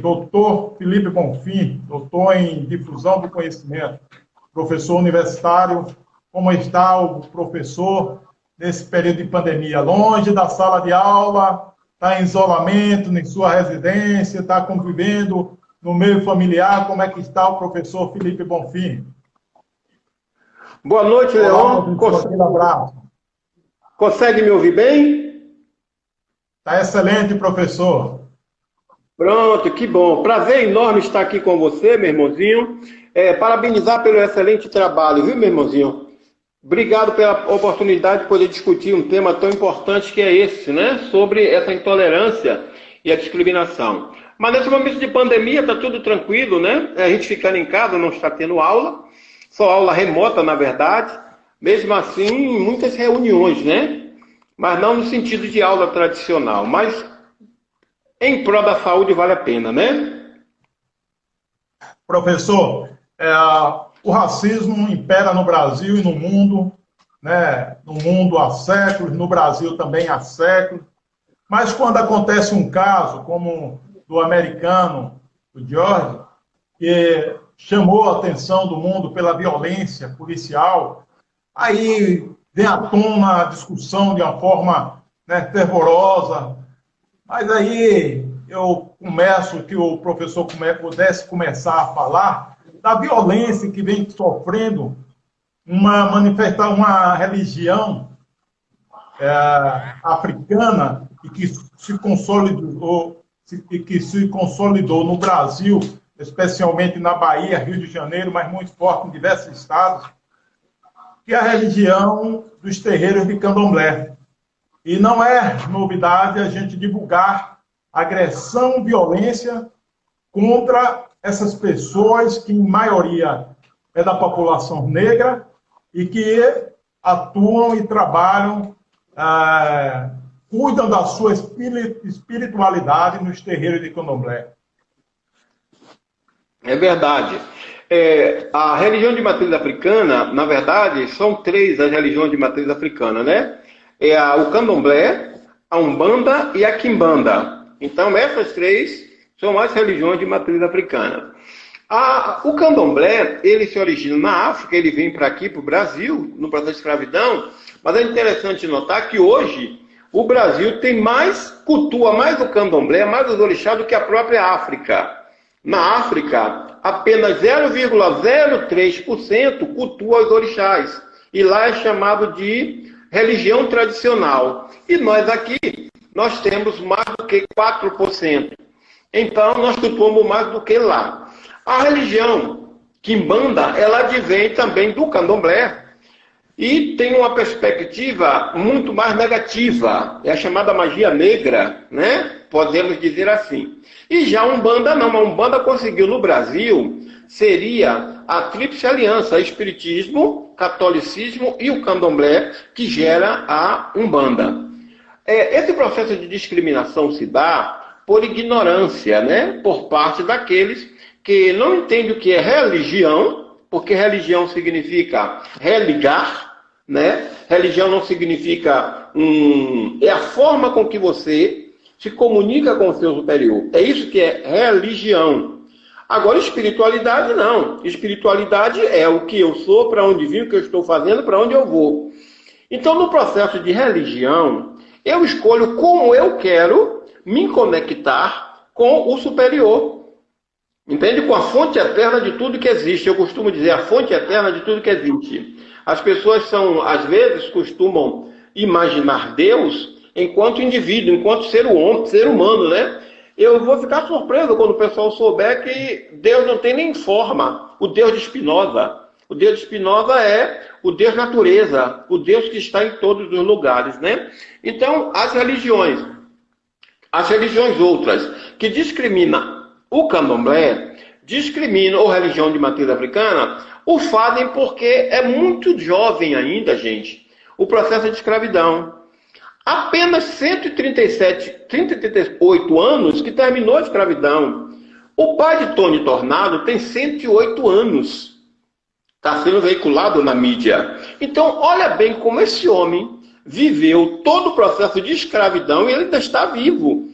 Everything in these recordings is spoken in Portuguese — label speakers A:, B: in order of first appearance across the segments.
A: doutor Felipe Bonfim, doutor em difusão do conhecimento, professor universitário. Como está o professor nesse período de pandemia? Longe da sala de aula, está em isolamento, em sua residência, está convivendo no meio familiar. Como é que está o professor Felipe Bonfim?
B: Boa noite, Leon. Consegue me ouvir bem?
A: Está excelente, professor.
B: Pronto, que bom. Prazer enorme estar aqui com você, meu irmãozinho. Parabenizar pelo excelente trabalho, viu, meu irmãozinho? Obrigado pela oportunidade de poder discutir um tema tão importante que é esse, né? Sobre essa intolerância e a discriminação. Mas nesse momento de pandemia está tudo tranquilo, né? A gente ficando em casa, não está tendo aula, só aula remota, na verdade. Mesmo assim, muitas reuniões, né? Mas não no sentido de aula tradicional. Mas em prol da saúde vale a pena, né?
A: Professor, o racismo impera no Brasil e no mundo, né? No mundo há séculos, no Brasil também há séculos. Mas quando acontece um caso como do americano, o George, que chamou a atenção do mundo pela violência policial, aí vem à tona a discussão de uma forma, né, fervorosa. Mas aí eu que o professor pudesse começar a falar da violência que vem sofrendo uma religião africana e que se consolidou no Brasil, especialmente na Bahia, Rio de Janeiro, mas muito forte em diversos estados, que é a religião dos terreiros de Candomblé. E não é novidade a gente divulgar agressão, violência contra essas pessoas que, em maioria, é da população negra e que atuam e trabalham, cuidam da sua espiritualidade nos terreiros de Candomblé.
B: É verdade. A religião de matriz africana, na verdade, são três as religiões de matriz africana, né? O Candomblé, a Umbanda e a Quimbanda. Então, essas três são as religiões de matriz africana. O Candomblé, ele se origina na África, ele vem para aqui, para o Brasil, no processo de escravidão, mas é interessante notar que hoje o Brasil cultua mais o Candomblé, mais os orixás do que a própria África. Na África, apenas 0,03% cultua os orixás. E lá é chamado de religião tradicional. E nós aqui, nós temos mais do que 4%. Então, nós cultuamos mais do que lá. A religião Quimbanda, ela advém também do Candomblé e tem uma perspectiva muito mais negativa. É a chamada magia negra, né? Podemos dizer assim. E já a Umbanda não. A Umbanda conseguiu no Brasil, seria a tríplice aliança, espiritismo, catolicismo e o Candomblé, que gera a Umbanda. Esse processo de discriminação se dá por ignorância, né? Por parte daqueles que não entendem o que é religião, porque religião significa religar, né? Religião não significa é a forma com que você se comunica com o seu superior. É isso que é religião. Agora, espiritualidade não. Espiritualidade é o que eu sou, para onde vim, o que eu estou fazendo, para onde eu vou. Então, no processo de religião, eu escolho como eu quero me conectar com o superior. Entende? Com a fonte eterna de tudo que existe. Eu costumo dizer a fonte eterna de tudo que existe. As pessoas às vezes, costumam imaginar Deus enquanto indivíduo, enquanto ser humano, né? Eu vou ficar surpreso quando o pessoal souber que Deus não tem nem forma. O Deus de Spinoza. O Deus de Spinoza é o Deus natureza, o Deus que está em todos os lugares, né? Então, as religiões outras que discriminam o Candomblé, discriminam a religião de matriz africana, o fazem porque é muito jovem ainda, gente, o processo de escravidão. Apenas 138 anos que terminou a escravidão. O pai de Tony Tornado tem 108 anos. Está sendo veiculado na mídia. Então, olha bem como esse homem viveu todo o processo de escravidão e ele ainda está vivo.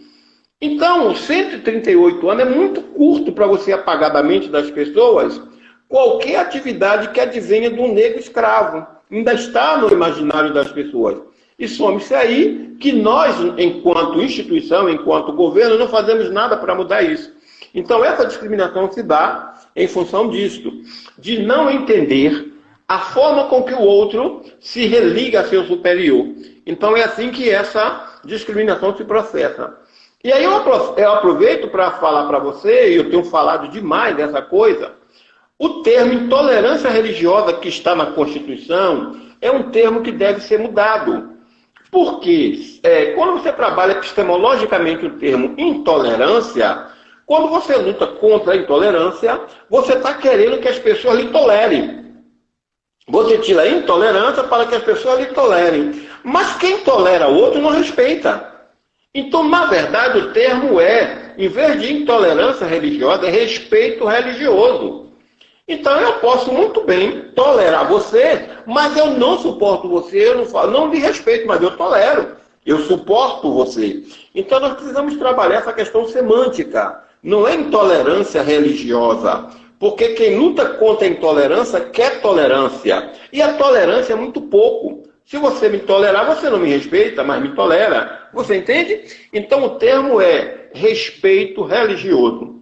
B: Então, 138 anos é muito curto para você apagar da mente das pessoas qualquer atividade que advenha de um negro escravo. Ainda está no imaginário das pessoas. E some-se aí que nós, enquanto instituição, enquanto governo, não fazemos nada para mudar isso. Então, essa discriminação se dá em função disso, de não entender a forma com que o outro se religa a seu superior. Então, é assim que essa discriminação se processa. E aí eu aproveito para falar para você, e eu tenho falado demais dessa coisa, o termo intolerância religiosa que está na Constituição é um termo que deve ser mudado. Porque quando você trabalha epistemologicamente o termo intolerância, quando você luta contra a intolerância, você está querendo que as pessoas lhe tolerem. Você tira a intolerância para que as pessoas lhe tolerem. Mas quem tolera o outro não respeita. Então, na verdade, o termo em vez de intolerância religiosa, é respeito religioso. Então, eu posso muito bem tolerar você, mas eu não suporto você, eu não lhe respeito, mas eu tolero. Eu suporto você. Então, nós precisamos trabalhar essa questão semântica. Não é intolerância religiosa. Porque quem luta contra a intolerância quer tolerância. E a tolerância é muito pouco. Se você me tolerar, você não me respeita, mas me tolera. Você entende? Então o termo é respeito religioso.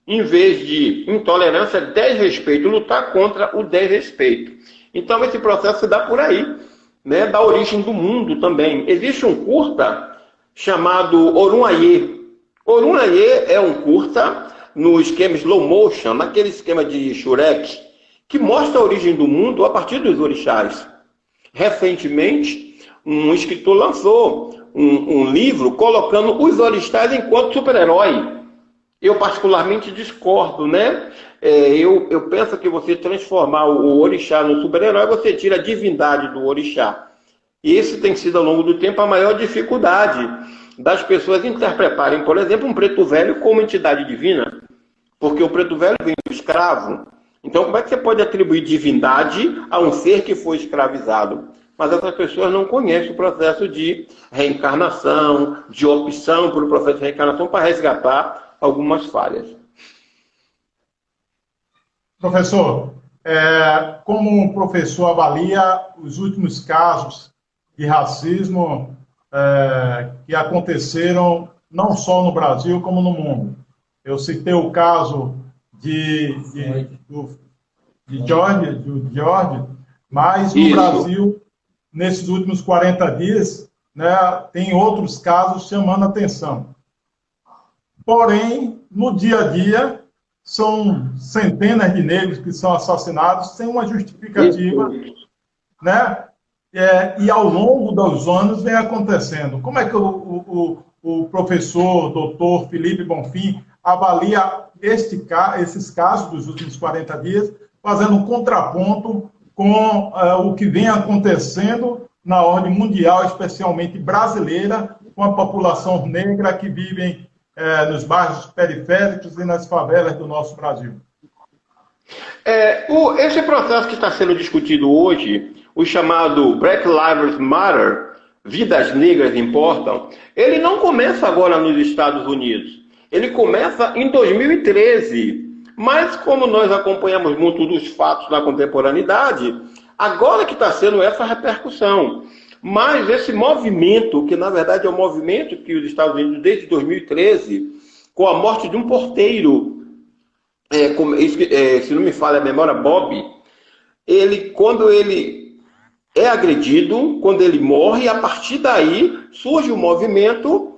B: Em vez de intolerância, desrespeito. Lutar contra o desrespeito. Então esse processo se dá por aí. Né? Da origem do mundo também. Existe um curta chamado Orun-Aye. Orun-Aye é um curta no esquema slow motion, naquele esquema de Shrek, que mostra a origem do mundo a partir dos orixás. Recentemente, um escritor lançou um livro colocando os orixás enquanto super-herói. Eu particularmente discordo, né? Eu penso que você transformar o orixá no super-herói, você tira a divindade do orixá. E esse tem sido, ao longo do tempo, a maior dificuldade das pessoas interpretarem, por exemplo, um preto velho como entidade divina. Porque o preto velho vem do escravo. Então, como é que você pode atribuir divindade a um ser que foi escravizado? Mas essas pessoas não conhecem o processo de reencarnação, de opção por o processo de reencarnação para resgatar algumas falhas.
A: Professor, como o professor avalia os últimos casos de racismo que aconteceram não só no Brasil, como no mundo? Eu citei o caso de George, mas no Brasil, nesses últimos 40 dias, né, tem outros casos chamando a atenção. Porém, no dia a dia, são centenas de negros que são assassinados sem uma justificativa, né? E ao longo dos anos vem acontecendo. Como é que o professor, doutor Felipe Bonfim, avalia esses casos dos últimos 40 dias, fazendo um contraponto com o que vem acontecendo na ordem mundial, especialmente brasileira, com a população negra que vive nos bairros periféricos e nas favelas do nosso Brasil?
B: Esse processo que está sendo discutido hoje, o chamado Black Lives Matter, vidas negras importam, ele não começa agora nos Estados Unidos. Ele começa em 2013, mas como nós acompanhamos muito dos fatos da contemporaneidade, agora que está sendo essa repercussão. Mas esse movimento, que na verdade é um movimento que os Estados Unidos, desde 2013, com a morte de um porteiro, se não me falha a memória, Bob, quando ele é agredido, quando ele morre, a partir daí surge o movimento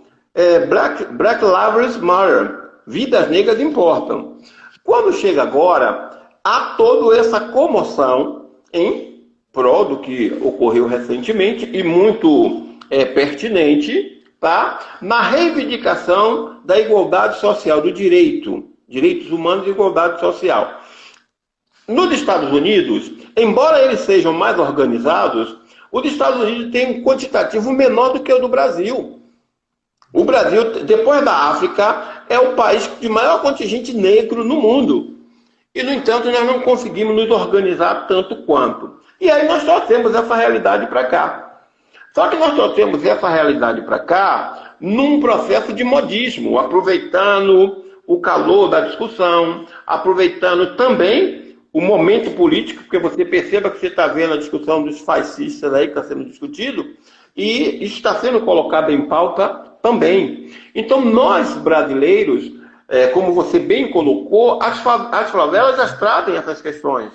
B: Black Lives Matter, vidas negras importam. Quando chega agora, há toda essa comoção em prol do que ocorreu recentemente e muito pertinente, tá? Na reivindicação da igualdade social, do direitos humanos e igualdade social. Nos Estados Unidos, embora eles sejam mais organizados, os Estados Unidos têm um quantitativo menor do que o do Brasil. O Brasil, depois da África, é o país de maior contingente negro no mundo. E, no entanto, nós não conseguimos nos organizar tanto quanto. E aí nós só temos essa realidade para cá. Só que nós só temos essa realidade para cá num processo de modismo, aproveitando o calor da discussão, aproveitando também o momento político, porque você perceba que você está vendo a discussão dos fascistas aí que está sendo discutido, e está sendo colocado em pauta também. Então, nós brasileiros, como você bem colocou, as favelas já trazem essas questões.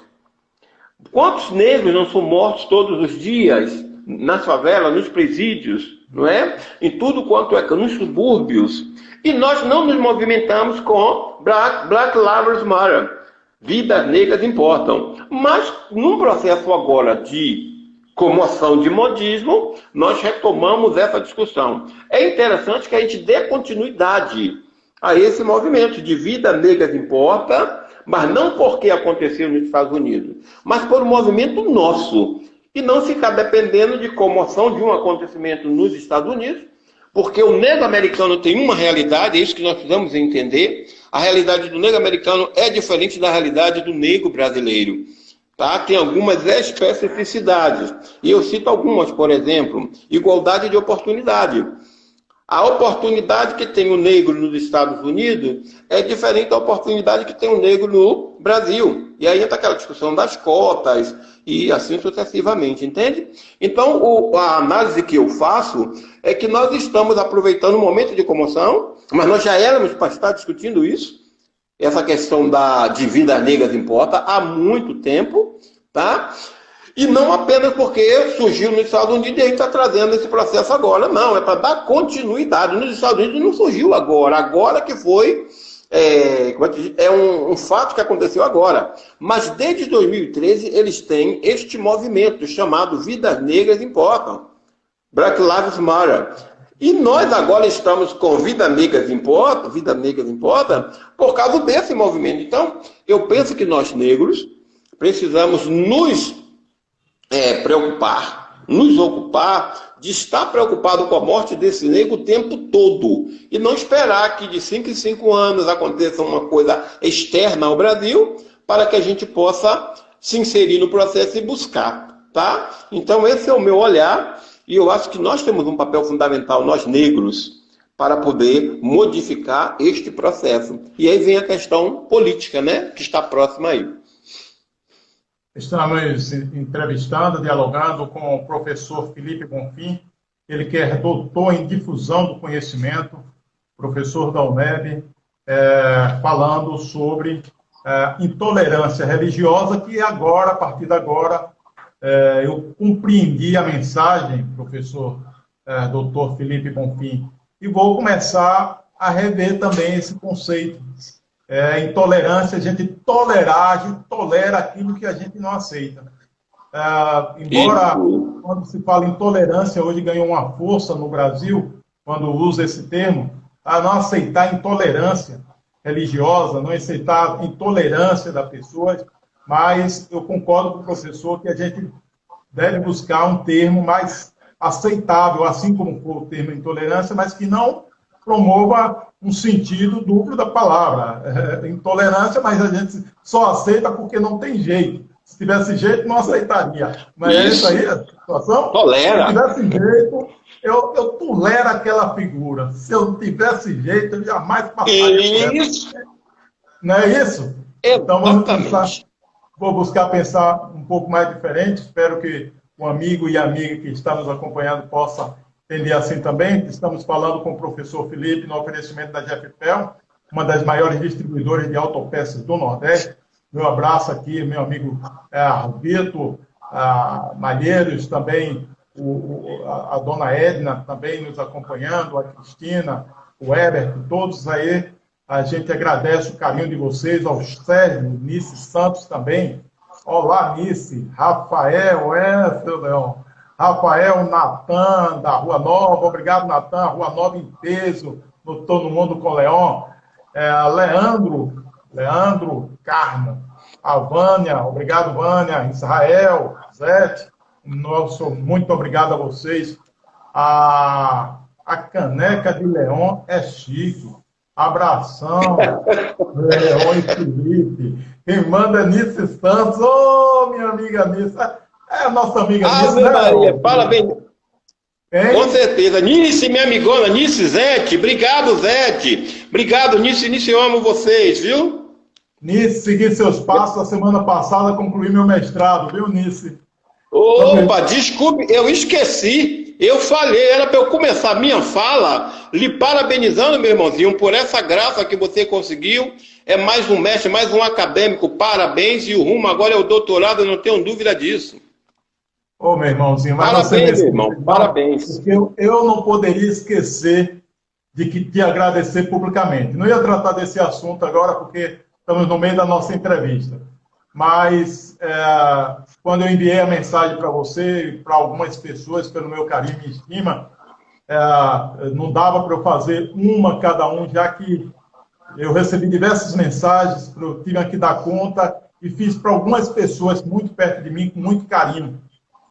B: Quantos negros não são mortos todos os dias nas favelas, nos presídios, não é? Em tudo quanto é nos subúrbios. E nós não nos movimentamos com Black Lives Matter. Vidas negras importam. Mas, num processo agora de comoção de modismo, nós retomamos essa discussão. É interessante que a gente dê continuidade a esse movimento de vida negras importa, mas não porque aconteceu nos Estados Unidos, mas por um movimento nosso. E não ficar dependendo de comoção de um acontecimento nos Estados Unidos, porque o negro americano tem uma realidade, é isso que nós precisamos entender. A realidade do negro americano é diferente da realidade do negro brasileiro. Tá? Tem algumas especificidades. E eu cito algumas, por exemplo, igualdade de oportunidade. A oportunidade que tem o negro nos Estados Unidos é diferente da oportunidade que tem o negro no Brasil. E aí entra aquela discussão das cotas e assim sucessivamente, entende? Então, a análise que eu faço é que nós estamos aproveitando um momento de comoção, mas nós já éramos para estar discutindo isso, essa questão de vidas negras importa há muito tempo, tá? E não apenas porque surgiu nos Estados Unidos e a gente está trazendo esse processo agora. Não, é para dar continuidade. Nos Estados Unidos não surgiu agora. Agora que foi... um fato que aconteceu agora. Mas desde 2013 eles têm este movimento chamado Vidas Negras Importam. Black Lives Matter. E nós agora estamos com Vida Negras Importa, por causa desse movimento. Então, eu penso que nós negros precisamos nos preocupar, nos ocupar de estar preocupado com a morte desse negro o tempo todo. E não esperar que de 5 em 5 anos aconteça uma coisa externa ao Brasil para que a gente possa se inserir no processo e buscar, tá? Então esse é o meu olhar e eu acho que nós temos um papel fundamental, nós negros, para poder modificar este processo. E aí vem a questão política, né? Que está próxima aí.
A: Estamos entrevistando, dialogando com o professor Felipe Bonfim, ele que é doutor em difusão do conhecimento, professor da UNEB, falando sobre intolerância religiosa, que agora, a partir de agora, eu compreendi a mensagem, professor doutor Felipe Bonfim, e vou começar a rever também esse conceito. Intolerância, a gente tolera aquilo que a gente não aceita. Embora, quando se fala intolerância, hoje ganhou uma força no Brasil, quando usa esse termo, a não aceitar intolerância religiosa, não aceitar intolerância das pessoas, mas eu concordo com o professor que a gente deve buscar um termo mais aceitável, assim como for o termo intolerância, mas que não promova um sentido duplo da palavra. Intolerância, mas a gente só aceita porque não tem jeito. Se tivesse jeito, não aceitaria. Mas é isso aí a situação?
B: Tolera.
A: Se tivesse jeito, eu tolero aquela figura. Se eu não tivesse jeito, eu jamais passaria.
B: Isso.
A: Não é isso? Então, vamos pensar, vou buscar pensar um pouco mais diferente. Espero que o amigo e a amiga que está nos acompanhando possa entender assim também. Estamos falando com o professor Felipe no oferecimento da Jeffpel, uma das maiores distribuidoras de autopeças do Nordeste. Meu abraço aqui, meu amigo Vitor, Malheiros, também a dona Edna também nos acompanhando, a Cristina, o Herbert, todos aí. A gente agradece o carinho de vocês, ao Sérgio, Nice Santos também. Olá, Nice, Rafael, seu Leão. Rafael, Natan, da Rua Nova. Obrigado, Natan. Rua Nova em peso, no Todo Mundo com Leão. Leandro Carmo. A Vânia, obrigado, Vânia. Israel, Zete. Muito obrigado a vocês. A caneca de Leão é chique. Abração. Leão e Felipe. Quem manda é Nice Santos. Ô, minha amiga Nice. É a nossa amiga Nice,
B: né? Maria, parabéns. Com certeza. Nice, minha amigona, Nice Zete. Obrigado, Zete. Obrigado, Nice, eu amo vocês, viu?
A: Nice, segui seus passos. A semana passada concluí meu mestrado, viu, Nice?
B: Opa, desculpe, eu esqueci. Eu falei, era para eu começar a minha fala lhe parabenizando, meu irmãozinho, por essa graça que você conseguiu. É mais um mestre, mais um acadêmico. Parabéns. E o rumo agora é o doutorado, eu não tenho dúvida disso.
A: Ô, meu irmãozinho, mas
B: parabéns, meu irmão, parabéns.
A: Eu não poderia esquecer de te agradecer publicamente. Não ia tratar desse assunto agora, porque estamos no meio da nossa entrevista. Mas, quando eu enviei a mensagem para você e para algumas pessoas, pelo meu carinho e estima, não dava para eu fazer uma cada um, já que eu recebi diversas mensagens, eu tive que dar conta e fiz para algumas pessoas muito perto de mim, com muito carinho.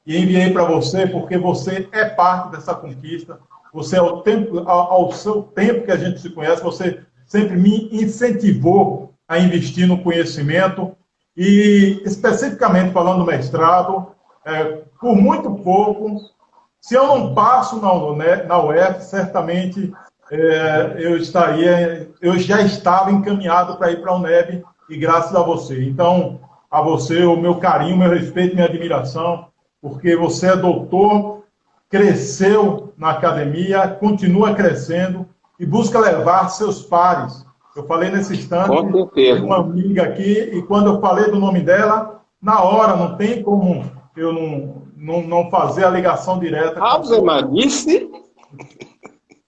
A: E enviei para você, porque você é parte dessa conquista, você, ao seu tempo que a gente se conhece, você sempre me incentivou a investir no conhecimento, e especificamente falando do mestrado, por muito pouco, se eu não passo na UF, certamente eu já estava encaminhado para ir para a UNEB, e graças a você. Então, a você, o meu carinho, meu respeito, minha admiração, porque você é doutor, cresceu na academia, continua crescendo e busca levar seus pares. Eu falei nesse instante com uma amiga aqui, e quando eu falei do nome dela, na hora, não tem como eu não fazer a ligação direta.
B: Ave Manice?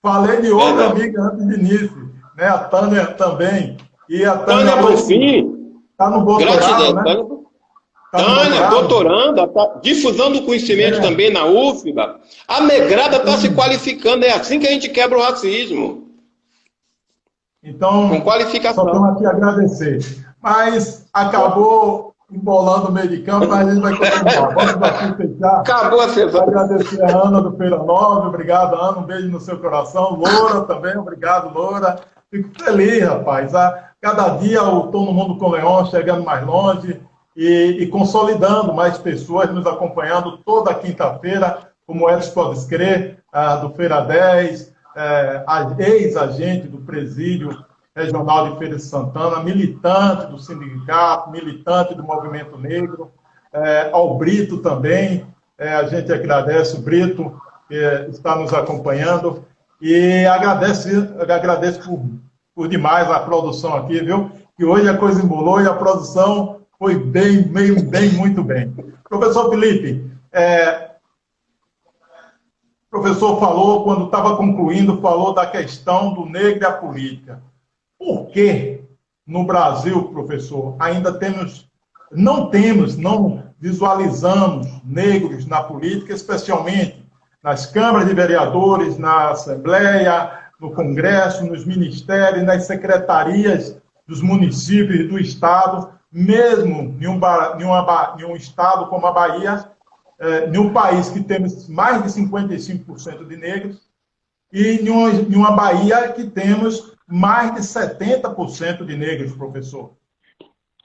A: Falei de outra amiga antes de Nice, né? A Tânia também. E a Tânia
B: Bonfim.
A: Está no doutorado, né?
B: Tânia, doutoranda, tá difusando o conhecimento também na UFBA. A negrada está se qualificando, é assim que a gente quebra o racismo.
A: Então,
B: com qualificação.
A: Só estamos aqui a agradecer. Mas acabou embolando o meio de campo, mas a gente vai continuar. Vamos aqui fechar.
B: Acabou a sessão.
A: Agradecer a Ana do Feira 9, obrigado, Ana, um beijo no seu coração. Loura também, obrigado, Loura. Fico feliz, rapaz. Cada dia eu estou no Mundo com Leon, chegando mais longe e consolidando mais pessoas nos acompanhando toda quinta-feira, como o Edson pode crer, do Feira 10, ex-agente do Presídio Regional de Feira de Santana, militante do sindicato, militante do Movimento Negro, ao Brito também, a gente agradece o Brito, que está nos acompanhando, e agradeço por demais a produção aqui, viu? Que hoje a coisa embolou e a produção foi muito bem. Professor Felipe, o professor falou, quando estava concluindo, falou da questão do negro e a política. Por que no Brasil, professor, ainda não visualizamos negros na política, especialmente nas câmaras de vereadores, na Assembleia, no Congresso, nos ministérios, nas secretarias dos municípios e do Estado, mesmo em um Estado como a Bahia, em um país que temos mais de 55% de negros, e em uma Bahia que temos mais de 70% de negros, professor.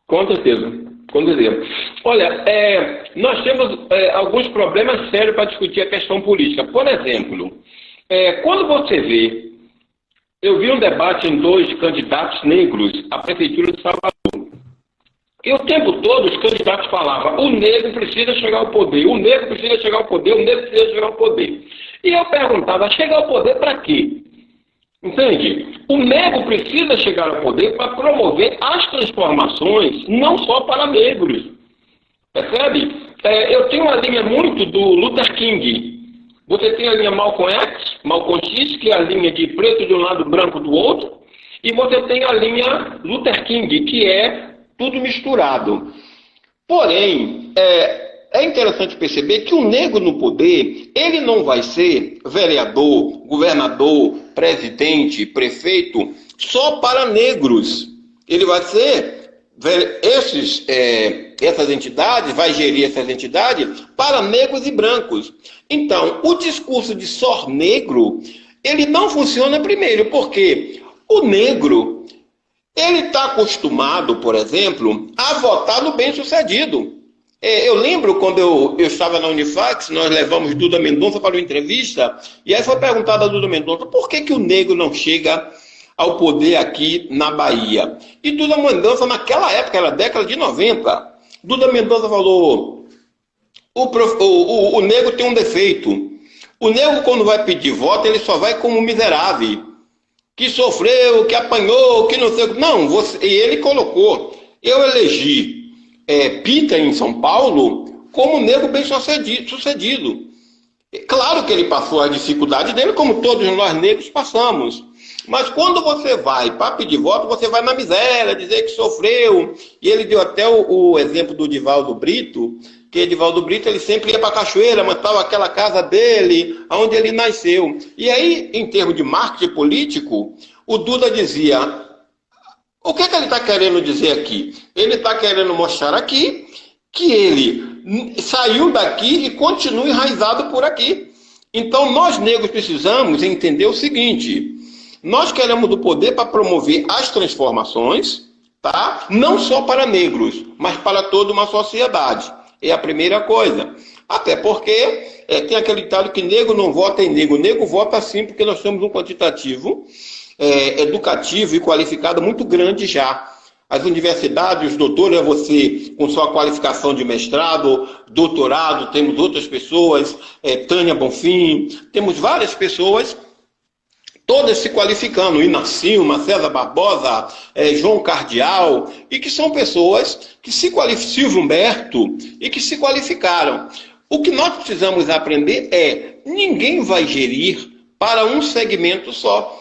B: Com certeza, com certeza. Olha, nós temos alguns problemas sérios para discutir a questão política. Por exemplo, quando você vê, eu vi um debate em 2 candidatos negros à Prefeitura de Salvador. E o tempo todo os candidatos falavam: o negro precisa chegar ao poder, o negro precisa chegar ao poder, o negro precisa chegar ao poder. E eu perguntava: chegar ao poder para quê? Entende? O negro precisa chegar ao poder para promover as transformações, não só para negros. Percebe? Eu tenho uma linha muito do Luther King. Você tem a linha Malcolm X, Malcolm X, que é a linha de preto de um lado, branco do outro. E você tem a linha Luther King, que é tudo misturado. Porém, é interessante perceber que o negro no poder, ele não vai ser vereador, governador, presidente, prefeito, só para negros. Ele vai ser, essas entidades, vai gerir essas entidades para negros e brancos. Então, o discurso de só negro, ele não funciona primeiro, porque o negro, ele está acostumado, por exemplo, a votar no bem-sucedido. Eu lembro quando eu estava na Unifax, nós levamos Duda Mendonça para uma entrevista, e aí foi perguntada a Duda Mendonça por que o negro não chega ao poder aqui na Bahia. E Duda Mendonça, naquela época, era década de 90, Duda Mendonça falou: o negro tem um defeito. O negro, quando vai pedir voto, ele só vai como miserável, que sofreu, que apanhou, que não sei o que. Não, e ele colocou: eu elegi Pita em São Paulo como negro bem sucedido. Claro que ele passou a dificuldade dele, como todos nós negros passamos. Mas quando você vai para pedir voto, você vai na miséria, dizer que sofreu. E ele deu até o exemplo do Divaldo Brito, que Edivaldo Brito ele sempre ia para a Cachoeira, matava aquela casa dele, onde ele nasceu. E aí, em termos de marketing político, o Duda dizia: o que ele está querendo dizer aqui? Ele está querendo mostrar aqui que ele saiu daqui e continua enraizado por aqui. Então, nós negros precisamos entender o seguinte: nós queremos o poder para promover as transformações, tá? Não só para negros, mas para toda uma sociedade. É a primeira coisa. Até porque tem aquele ditado que negro não vota em negro. Negro vota sim, porque nós temos um quantitativo educativo e qualificado muito grande já. As universidades, os doutores, você com sua qualificação de mestrado, doutorado, temos outras pessoas, Tânia Bonfim, temos várias pessoas, todas se qualificando, Ina Silva, César Barbosa, João Cardial, e que são pessoas que se qualificam, Silvio Humberto, e que se qualificaram. O que nós precisamos aprender ninguém vai gerir para um segmento só.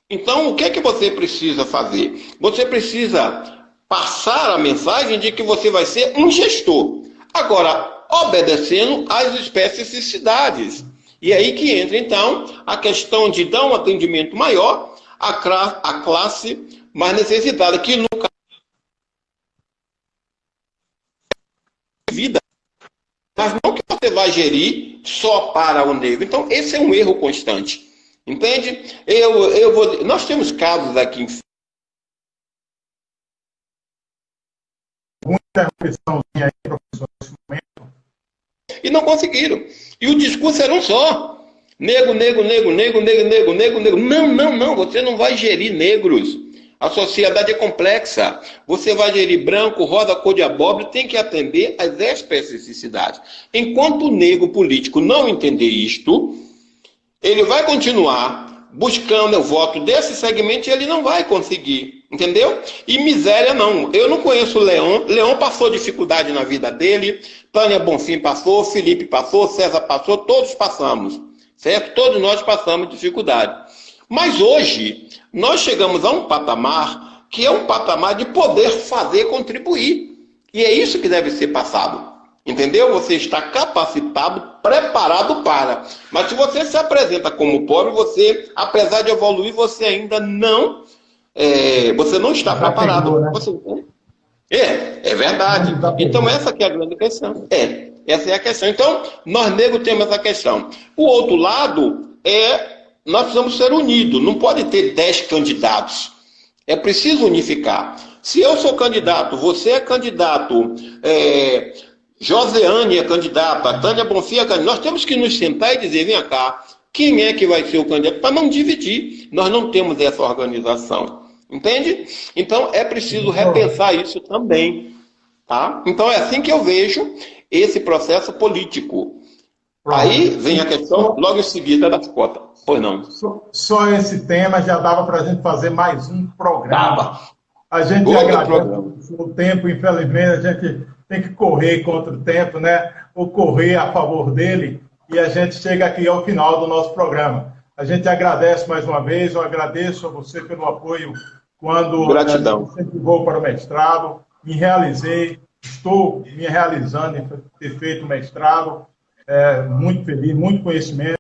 B: Então, o que é que você precisa fazer? Você precisa passar a mensagem de que você vai ser um gestor. Agora, obedecendo às especificidades. E aí que entra, então, a questão de dar um atendimento maior à classe mais necessitada, que no caso de vida, mas não que você vai gerir só para o negro. Então, esse é um erro constante. Entende? Nós temos casos aqui em
A: muita questãozinha aí, professor, nesse momento.
B: E não conseguiram. E o discurso era um só. Negro, negro, negro, negro, negro, negro, negro, negro. Não, você não vai gerir negros. A sociedade é complexa. Você vai gerir branco, rosa, cor de abóbora, tem que atender às especificidades. Enquanto o negro político não entender isto, ele vai continuar buscando o voto desse segmento e ele não vai conseguir, entendeu? E miséria não. Eu não conheço o Leão. Leão passou dificuldade na vida dele, Tânia Bonfim passou, Felipe passou, César passou, todos passamos, certo? Todos nós passamos dificuldade. Mas hoje, nós chegamos a um patamar que é um patamar de poder fazer contribuir. E é isso que deve ser passado. Entendeu? Você está capacitado, preparado para. Mas se você se apresenta como pobre, você, apesar de evoluir, você ainda não... você não está preparado. Pegou, né? É verdade. Então essa que é a grande questão. Essa é a questão. Então, nós negros temos essa questão. O outro lado nós precisamos ser unidos. Não pode ter 10 candidatos. É preciso unificar. Se eu sou candidato, você é candidato... Joseane é candidata, Tânia Bonfim é candidata. Nós temos que nos sentar e dizer: vem cá, quem é que vai ser o candidato? Para não dividir. Nós não temos essa organização. Entende? Então é preciso repensar isso também. Tá? Então é assim que eu vejo esse processo político. Aí vem a questão, logo em seguida, das cotas. Pois não.
A: Só esse tema já dava para a gente fazer mais um programa. A gente agradece o tempo, infelizmente, a gente tem que correr contra o tempo, né? Ou correr a favor dele, e a gente chega aqui ao final do nosso programa. A gente agradece mais uma vez, eu agradeço a você pelo apoio quando você vou para o mestrado, me realizei, estou me realizando em ter feito o mestrado, muito feliz, muito conhecimento.